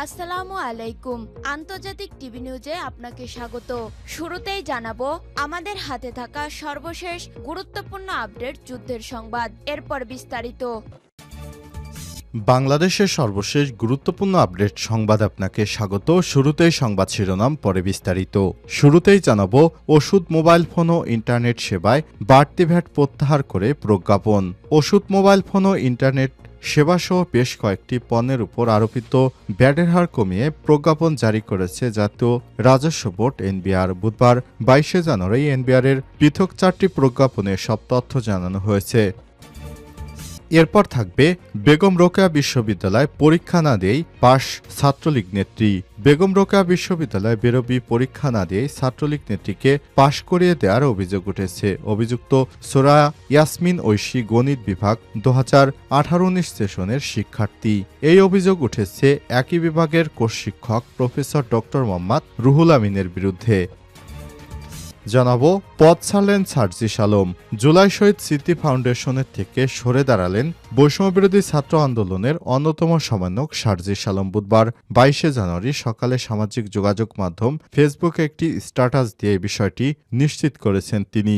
আসসালামু আলাইকুম। আন্তর্জাতিক টিভি নিউজে আপনাকে স্বাগত। শুরুতেই জানাবো আমাদের হাতে থাকা সর্বশেষ গুরুত্বপূর্ণ আপডেট যুদ্ধের সংবাদ, এরপর বিস্তারিত। বাংলাদেশের সর্বশেষ গুরুত্বপূর্ণ আপডেট সংবাদ আপনাকে স্বাগত। শুরুতেই সংবাদ শিরোনাম, পরে বিস্তারিত। শুরুতেই জানাবো ওষুধ, মোবাইল ফোন ও ইন্টারনেট সেবায় বাড়তি ভ্যাট প্রত্যাহার করে প্রজ্ঞাপন। ওষুধ, মোবাইল ফোন ও ইন্টারনেট সেবাসহ বেশ কয়েকটি পণ্যের উপর আরোপিত ভ্যাটের হার কমিয়ে প্রজ্ঞাপন জারি করেছে জাতীয় রাজস্ব বোর্ড এনবিআর। বুধবার 22 জানুয়ারি এনবিআরের পৃথক 4টি প্রজ্ঞাপনে সব তথ্য জানানো হয়েছে। এরপর থাকবে বেগম রোকেয়া বিশ্ববিদ্যালয় পরীক্ষা না দিয়েই পাশ ছাত্রলীগ নেত্রী। বেগম রোকেয়া বিশ্ববিদ্যালয় বেরোবি পরীক্ষা না দিয়েই ছাত্রলীগ নেত্রীকে পাশ করিয়ে দেওয়ার অভিযোগ উঠেছে। অভিযুক্ত সোরায়া ইয়াসমিন ঐশী গণিত বিভাগ 2018-19 সেশনের শিক্ষার্থী। এই অভিযোগ উঠেছে একই বিভাগের কোর্স শিক্ষক প্রফেসর ডক্টর মোহাম্মদ রুহুল আমিনের বিরুদ্ধে। জানাবো পদ ছাড়লেন সার্জিস আলম। জুলাই শহীদ স্মৃতি ফাউন্ডেশনের থেকে সরে দাঁড়ালেন বৈষম্যবিরোধী ছাত্র আন্দোলনের অন্যতম সমন্বয়ক সার্জিস আলম। বুধবার 22 জানুয়ারি সকালে সামাজিক যোগাযোগ মাধ্যম ফেসবুকে একটি স্ট্যাটাস দিয়ে বিষয়টি নিশ্চিত করেছেন তিনি।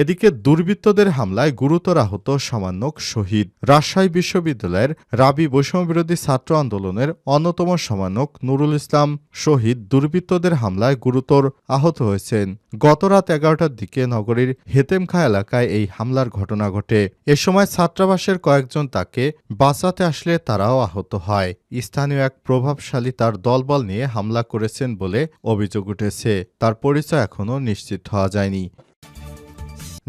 এদিকে দুর্বৃত্তদের হামলায় গুরুতর আহত সমন্বয়ক শহীদ। রাজশাহী বিশ্ববিদ্যালয়ের রাবি বৈষম্যবিরোধী ছাত্র আন্দোলনের অন্যতম সমন্বয়ক নুরুল ইসলাম শহীদ দুর্বৃত্তদের হামলায় গুরুতর আহত হয়েছেন। গতরাত 11টার দিকে নগরীর হেতেমখা এলাকায় এই হামলার ঘটনা ঘটে। এ সময় ছাত্রাবাসের কয়েকজন তাকে বাঁচাতে আসলে তারাও আহত হয়। স্থানীয় এক প্রভাবশালী তার দলবল নিয়ে হামলা করেছেন বলে অভিযোগ উঠেছে। তার পরিচয় এখনও নিশ্চিত হওয়া যায়নি।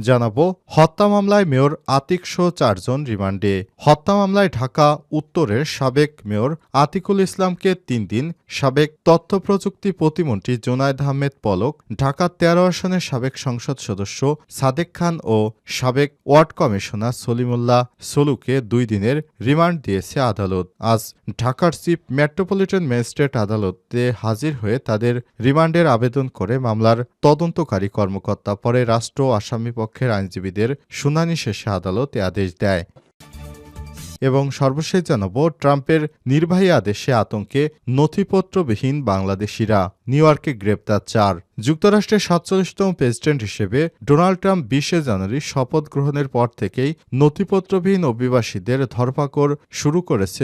জানাবো হত্যা মামলায় মেয়র আতিক সহ 4 জন রিমান্ডে। হত্যা মামলায় ঢাকা উত্তরের সাবেক মেয়র আতিকুল ইসলামকে 3 দিন, সাবেক তথ্য প্রযুক্তি প্রতিমন্ত্রী জোনায়েদ আহমেদ পলক, ঢাকা 13 আসনের সাবেক সংসদ সদস্য সাদেক খান ও সাবেক ওয়ার্ড কমিশনার সলিমুল্লাহ সলুকে 2 দিনের রিমান্ড দিয়েছে আদালত। আজ ঢাকার চিফ মেট্রোপলিটন ম্যাজিস্ট্রেট আদালতে হাজির হয়ে তাদের রিমান্ডের আবেদন করে মামলার তদন্তকারী কর্মকর্তা। পরে রাষ্ট্র আসামি পক্ষের আইনজীবীদের শুনানি শেষে আদালত এ আদেশ দেয়। এবং সর্বশেষ জানাবো ট্রাম্পের নির্বাহী আদেশে আতঙ্কে নথিপত্রবিহীন বাংলাদেশিরা। নিউ ইয়র্কে গ্রেপ্তার 4। যুক্তরাষ্ট্রের 47তম প্রেসিডেন্ট হিসেবে ডোনাল্ড ট্রাম্প 20 জানুয়ারি শপথ গ্রহণের পর থেকেই নথিপত্রবিহীন অভিবাসীদের ধরপাকড় শুরু করেছে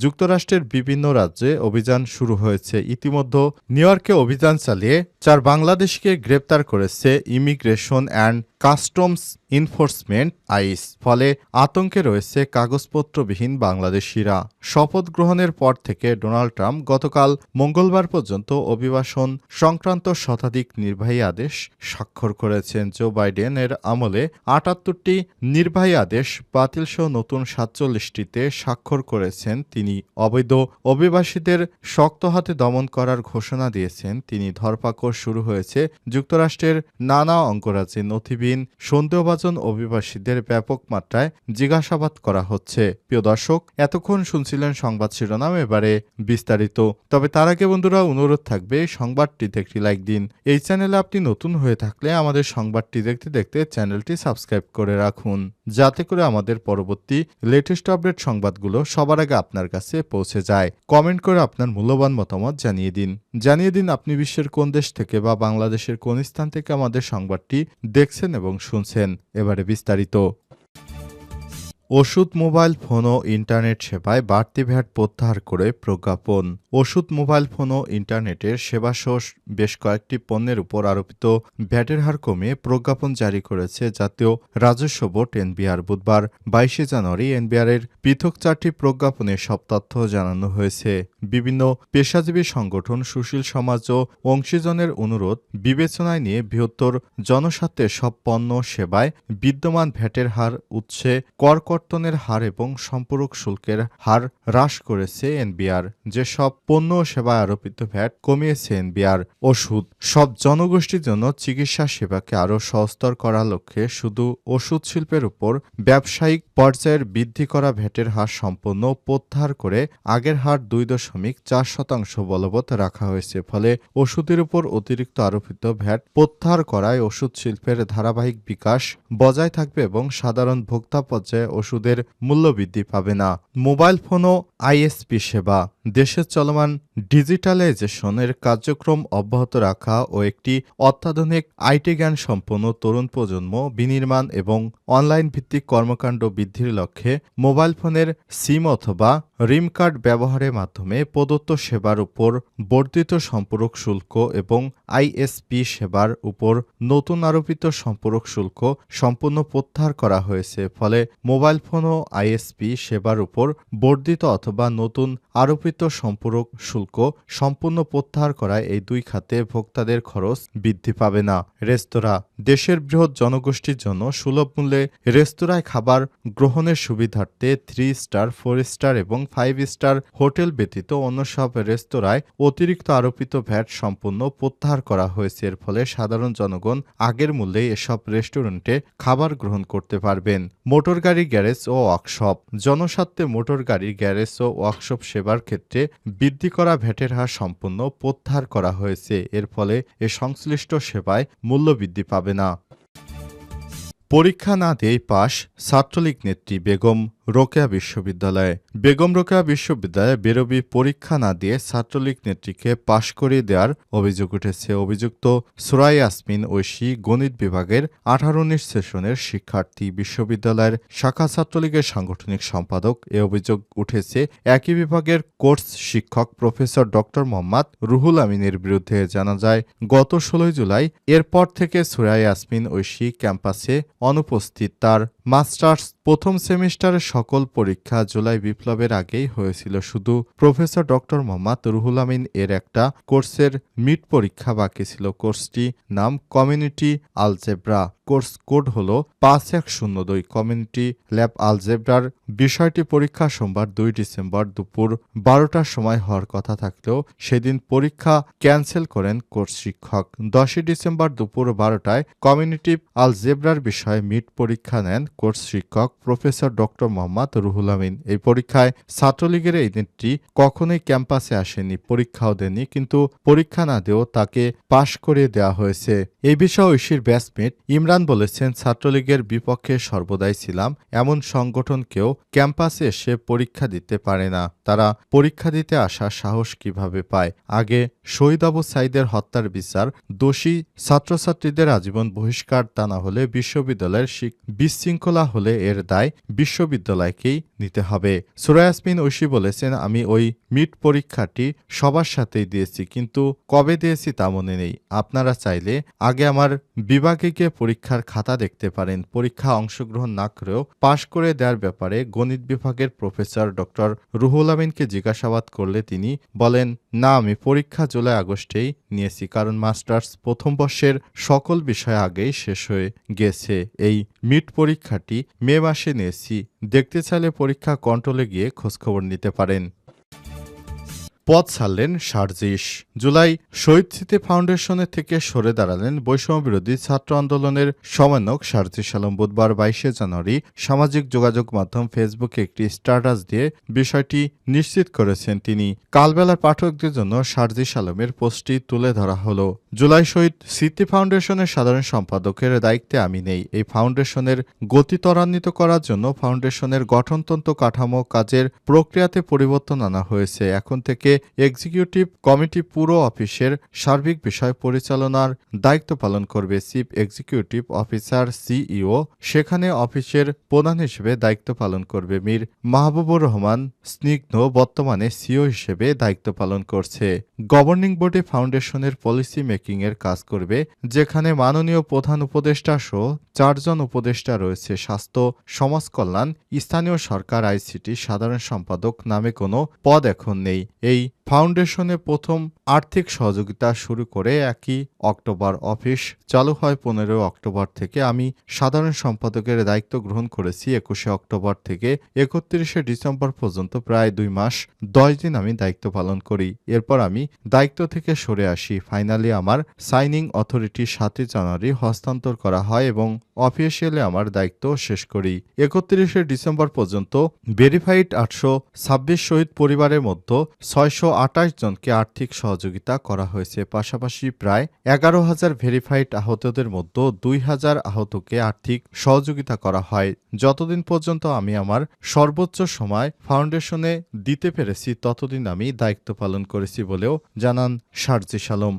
যুক্তরাষ্ট্রের বিভিন্ন রাজ্যে অভিযান শুরু হয়েছে। ইতিমধ্যে নিউ ইয়র্কে অভিযান চালিয়ে 4 বাংলাদেশিকে গ্রেপ্তার করেছে immigration and customs enforcement ICE. ফলে আতঙ্কে রয়েছে কাগজপত্রবিহীন বাংলাদেশিরা। শপথ গ্রহণের পর থেকে ডোনাল্ড ট্রাম্প গতকাল মঙ্গলবার পর্যন্ত অভিবাসন সংক্রান্ত শতাধিক নির্বাহী আদেশ স্বাক্ষর করেছেন। জো বাইডেনের আমলে 78টি নির্বাহী আদেশ বাতিলসহ নতুন 47টিতে স্বাক্ষর করেছেন তিনি। অবৈধ অভিবাসীদের শক্ত হাতে দমন করার ঘোষণা দিয়েছেন তিনি। ধরপাকড় শুরু হয়েছে যুক্তরাষ্ট্রের নানা অঙ্গরাজ্যে। নথিবিহীন সন্দেহভাজন অভিবাসীদের ব্যাপক মাত্রায় জিজ্ঞাসাবাদ করা হচ্ছে। প্রিয় দর্শক, এতক্ষণ শুনছিলেন সংবাদ শিরোনাম, এবারে বিস্তারিত। তবে তার আগে বন্ধুরা অনুরোধ থাকবে সংবাদটিতে একটি লাইক দিন। এই চ্যানেলে আপনি নতুন হয়ে থাকলে আমাদের সংবাদটি দেখতে দেখতে চ্যানেলটি সাবস্ক্রাইব করে রাখুন, যাতে করে আমাদের পরবর্তী লেটেস্ট আপডেট সংবাদগুলো সবার আগে আপনার কাছে পৌঁছে যায়। কমেন্ট করে আপনার মূল্যবান মতামত জানিয়ে দিন আপনি বিশ্বের কোন দেশ থেকে বা বাংলাদেশের কোন স্থান থেকে আমাদের সংবাদটি দেখছেন এবং শুনছেন। এবারে বিস্তারিত। ওষুধ, মোবাইল ফোন ও ইন্টারনেট সেবায় বাড়তি ভ্যাট প্রত্যাহার করে প্রজ্ঞাপন। ওষুধ, মোবাইল ফোন ও ইন্টারনেটের সেবাসহ বেশ কয়েকটি পণ্যের উপর আরোপিত ভ্যাটের হার কমিয়ে প্রজ্ঞাপন জারি করেছে জাতীয় রাজস্ব বোর্ড এনবিআর। বুধবার 22 জানুয়ারি এনবিআরের পৃথক 4টি প্রজ্ঞাপনে সব তথ্য জানানো হয়েছে। বিভিন্ন পেশাজীবী সংগঠন, সুশীল সমাজ ও অংশীজনের অনুরোধ বিবেচনায় নিয়ে বৃহত্তর জনস্বার্থে সব পণ্য সেবায় বিদ্যমান ভ্যাটের হার, উৎসে কর কর্তনের হার এবং সম্পূরক শুল্কের হার হ্রাস করেছে এনবিআর। যেসব পণ্য ও সেবায় আরোপিত ভ্যাট কমিয়েছে এনবিআর। ওষুধ, সব জনগোষ্ঠীর জন্য চিকিৎসা সেবাকে আরও সহজতর করার লক্ষ্যে শুধু ওষুধ শিল্পের উপর ব্যবসায়িক পর্যায়ের বৃদ্ধি করা ভ্যাটের হার সম্পূর্ণ প্রত্যাহার করে আগের হার 2.4% বলবৎ রাখা হয়েছে। ফলে ওষুধের উপর অতিরিক্ত আরোপিত ভ্যাট প্রত্যাহার করায় ওষুধ শিল্পের ধারাবাহিক বিকাশ বজায় থাকবে এবং সাধারণ ভোক্তা পর্যায়ে ওষুধের মূল্য বৃদ্ধি পাবে না। মোবাইল ফোন ও আইএসপি সেবা দেশের চলমান ডিজিটালাইজেশনের কার্যক্রম অব্যাহত রাখা ও একটি অত্যাধুনিক আইটি জ্ঞান সম্পন্ন তরুণ প্রজন্ম বিনির্মাণ এবং অনলাইন ভিত্তিক কর্মকাণ্ড বৃদ্ধির লক্ষ্যে মোবাইল ফোনের সিম অথবা রিম কার্ড ব্যবহারের মাধ্যমে প্রদত্ত সেবার উপর বর্ধিত সম্পূরক শুল্ক এবং আইএসপি সেবার উপর নতুন আরোপিত সম্পূরক শুল্ক সম্পূর্ণ প্রত্যাহার করা হয়েছে। ফলে মোবাইল ফোন ও আইএসপি সেবার উপর বর্ধিত অথবা নতুন আরোপিত সম্পূরক শুল্ক সম্পূর্ণ প্রত্যাহার করায় এই দুই খাতে ভোক্তাদের খরচ বৃদ্ধি পাবে না। রেস্তোরাঁ দেশের বৃহৎ জনগোষ্ঠীর জন্য সুলভ মূল্যে রেস্তোরাঁয় খাবার গ্রহণের সুবিধার্থে 3 স্টার 4 স্টার এবং 5 স্টার হোটেল ব্যতীত অন্য সব রেস্তোরাঁয় অতিরিক্ত আরোপিত ভ্যাট সম্পূর্ণ প্রত্যাহার করা হয়েছে। এর ফলে সাধারণ জনগণ আগের মূল্যে এসব রেস্টুরেন্টে খাবার গ্রহণ করতে পারবেন। মোটরগাড়ি গ্যারেজ ও ওয়ার্কশপ জনস্বার্থে মোটর গাড়ির গ্যারেজ ও ওয়ার্কশপ সেবার ক্ষেত্রে বৃদ্ধি করা ভ্যাটের হার সম্পূর্ণ প্রত্যাহার করা হয়েছে। এর ফলে এ সংশ্লিষ্ট সেবায় মূল্য বৃদ্ধি পাবে না। পরীক্ষা না দিয়েই পাশ ছাত্রলীগ নেত্রী বেগম রোকেয়া বিশ্ববিদ্যালয়ে। বেগম রোকেয়া বিশ্ববিদ্যালয়ে বেরোবি পরীক্ষা না দিয়ে ছাত্রলীগ নেত্রীকে পাশ করিয়ে দেওয়ার অভিযোগ উঠেছে। অভিযুক্ত সুরাই ইয়াসমিন ঐশী গণিত বিভাগের 18-19 সেশনের শিক্ষার্থী, বিশ্ববিদ্যালয়ের শাখা ছাত্রলীগের সাংগঠনিক সম্পাদক। এ অভিযোগ উঠেছে একই বিভাগের কোর্স শিক্ষক প্রফেসর ডক্টর মোহাম্মদ রুহুল আমিনের বিরুদ্ধে। জানা যায় গত 16 জুলাই এরপর থেকে সুরাই ইয়াসমিন ঐশী ক্যাম্পাসে অনুপস্থিত। তার মাস্টার্স প্রথম সেমিস্টারের সকল পরীক্ষা জুলাই বিপ্লবের আগেই হয়েছিল। শুধু প্রফেসর ডক্টর মোহাম্মদ রুহুল আমিন এর একটা কোর্সের মিড পরীক্ষা বাকি ছিল। কোর্সটি নাম কমিউনিটি আলজেব্রা। কোর্স কোড হল 5102। কমিউনিটি ল্যাব আলজেব্রার বিষয়টি পরীক্ষা সোমবার 2 ডিসেম্বর দুপুর 12টার সময় হওয়ার কথা থাকলেও সেদিন পরীক্ষা ক্যান্সেল করেন কোর্স শিক্ষক। 10 ডিসেম্বর দুপুর 12টায় কমিউনিটি আলজেব্রার বিষয়ে মিড পরীক্ষা নেন কোর্স শিক্ষক প্রফেসর ডক্টর মোহাম্মদ রুহুল আমিন। এই পরীক্ষায় ছাত্রলীগের এই নেত্রী কখনোই ক্যাম্পাসে আসেনি, পরীক্ষাও দেননি, কিন্তু পরীক্ষা না দিয়েও তাকে পাশ করিয়ে দেওয়া হয়েছে। এই বিষয়ে ঐশীর ব্যাচমেট ইমরান বলেছেন, ছাত্রলীগের বিপক্ষে সর্বদাই ছিলাম। এমন সংগঠন কেউ ক্যাম্পাসে এসে পরীক্ষা দিতে পারে না। তারা পরীক্ষা দিতে আসার সাহস কিভাবে পায়? আগে শহীদ আবু সাইদের হত্যার বিচার, দোষী ছাত্রছাত্রীদের আজীবন বহিষ্কার, তা না হলে বিশ্ববিদ্যালয়ের বিশৃঙ্খলা হলে এর দায় বিশ্ববিদ্যালয়কেই নিতে হবে। সুরাই ইয়াসমিন ঐশী বলেছেন, আমি ওই মিড পরীক্ষাটি সবার সাথেই দিয়েছি, কিন্তু কবে দিয়েছি তা মনে নেই। আপনারা চাইলে আগে আমার বিভাগে গিয়ে পরীক্ষার খাতা দেখতে পারেন। পরীক্ষা অংশগ্রহণ না করেও পাশ করে দেওয়ার ব্যাপারে গণিত বিভাগের প্রফেসর ডক্টর রুহুল আমিনকে জিজ্ঞাসাবাদ করলে তিনি বলেন, না, আমি পরীক্ষা জুলাই আগস্টেই নিয়েছি, কারণ মাস্টার্স প্রথম বর্ষের সকল বিষয় আগেই শেষ হয়ে গেছে। এই মিড পরীক্ষাটি মে মাসে নিয়েছি। দেখতে চাইলে পরীক্ষা কন্ট্রোলে গিয়ে খোঁজখবর নিতে পারেন। পদ ছাড়লেন সার্জিস। জুলাই শহীদ স্মৃতি ফাউন্ডেশনের থেকে সরে দাঁড়ালেন বৈষম্যবিরোধী ছাত্র আন্দোলনের সমন্বয়ক সার্জিস আলম। বুধবার 22 জানুয়ারি সামাজিক যোগাযোগ মাধ্যম ফেসবুকে একটি স্ট্যাটাস দিয়ে বিষয়টি নিশ্চিত করেছেন তিনি। কালবেলার পাঠকদের জন্য সার্জিস আলমের পোস্টটি তুলে ধরা হলো। জুলাই শহীদ স্মৃতি ফাউন্ডেশনের সাধারণ সম্পাদকের দায়িত্বে আমি নেই। এই ফাউন্ডেশনের গতি ত্বরান্বিত করার জন্য ফাউন্ডেশনের গঠনতন্ত্র কাঠামো কাজের প্রক্রিয়াতে পরিবর্তন আনা হয়েছে। এখন থেকে এক্সিকিউটিভ কমিটি পুরো অফিসের সার্বিক বিষয় পরিচালনার দায়িত্ব পালন করবে। চিফ এক্সিকিউটিভ অফিসার সিইও সেখানে অফিসের প্রধান হিসেবে দায়িত্ব পালন করবে। মীর মাহবুবুর রহমান স্নিগ্ধ বর্তমানে সিও হিসেবে দায়িত্ব পালন করছে। গভর্নিং বোর্ডে ফাউন্ডেশনের পলিসি মেকিং এর কাজ করবে, যেখানে মাননীয় প্রধান উপদেষ্টা সহ 4 জন উপদেষ্টা রয়েছে। স্বাস্থ্য, সমাজ কল্যাণ, স্থানীয় সরকার, আইসিটি সাধারণ সম্পাদক নামে কোনো পদ এখন নেই। এই ফাউন্ডেশনে প্রথম আর্থিক সহযোগিতা শুরু করে 1 অক্টোবর, অফিস চালু হয় 15 অক্টোবর থেকে। আমি সাধারণ সম্পাদকের দায়িত্ব গ্রহণ করেছি 21 অক্টোবর থেকে 31 ডিসেম্বর পর্যন্ত। প্রায় 2 মাস 10 দিন আমি দায়িত্ব পালন করি। এরপর আমি দায়িত্ব থেকে সরে আসি। ফাইনালি আমার সাইনিং অথরিটি 7 জানুয়ারি হস্তান্তর করা হয় এবং অফিসিয়ালি আমার দায়িত্ব শেষ করি। 31 ডিসেম্বর পর্যন্ত ভেরিফাইড 826 শহীদ পরিবারের মধ্যে 600 228 জনকে আর্থিক সহযোগিতা করা হয়েছে। পাশাপাশি প্রায় 11,000 ভেরিফাইড আহতদের মধ্যে 2,000 আহতকে আর্থিক সহযোগিতা করা হয়। যতদিন পর্যন্ত আমি আমার সর্বোচ্চ সময় ফাউন্ডেশনে দিতে পেরেছি ততদিন আমি দায়িত্ব পালন করেছি বলেও জানান শারজিস আলম।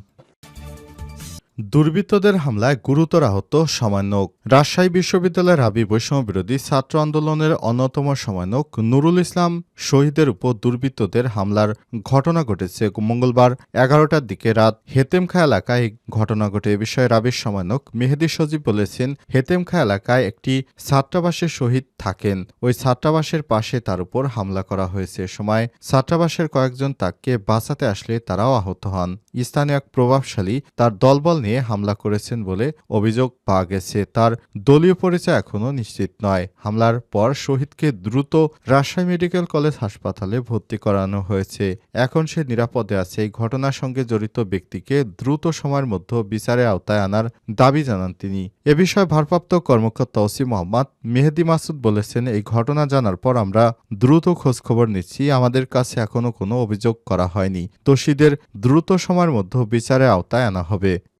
দুর্বৃত্তদের হামলায় গুরুতর আহত সমন্বয়ক। রাজশাহী বিশ্ববিদ্যালয়ের রাবি বৈষম্য বিরোধী ছাত্র আন্দোলনের অন্যতম সমন্বয়ক নুরুল ইসলাম শহীদের উপর দুর্বৃত্তদের হামলার ঘটনা ঘটেছে মঙ্গলবার 11টার দিকে রাত হেতেমখা এলাকায় ঘটনা ঘটে। এ বিষয়ে রাবির সমন্বয়ক মেহেদী সজীব বলেছেন, হেতেমখা এলাকায় একটি ছাত্রাবাসে শহীদ থাকেন। ওই ছাত্রাবাসের পাশে তার উপর হামলা করা হয়েছে। সময় ছাত্রাবাসের কয়েকজন তাকে বাঁচাতে আসলে তারাও আহত হন। স্থানীয় এক প্রভাবশালী তার দলবল নিয়ে হামলা করেছেন বলে অভিযোগ পাওয়া গেছে। তার দলীয় পরিচয় এখনও নিশ্চিত নয়। হামলার পর শহীদকে দ্রুত রাজশাহী মেডিকেল কলেজ হাসপাতালে ভর্তি করানো হয়েছে। এখন সে নিরাপদে আছে। এই ঘটনার সঙ্গে জড়িত ব্যক্তিকে দ্রুত সময়ের মধ্যে বিচারের আওতায় আনার দাবি জানান তিনি। এ বিষয়ে ভারপ্রাপ্ত কর্মকর্তা ওসি মোহাম্মদ মেহেদী মাসুদ বলেছেন, এই ঘটনা জানার পর আমরা দ্রুত খোঁজখবর নিচ্ছি। আমাদের কাছে এখনো কোনো অভিযোগ করা হয়নি। দোষীদের দ্রুত সময়ের মধ্যে বিচারের আওতায় আনা হবে।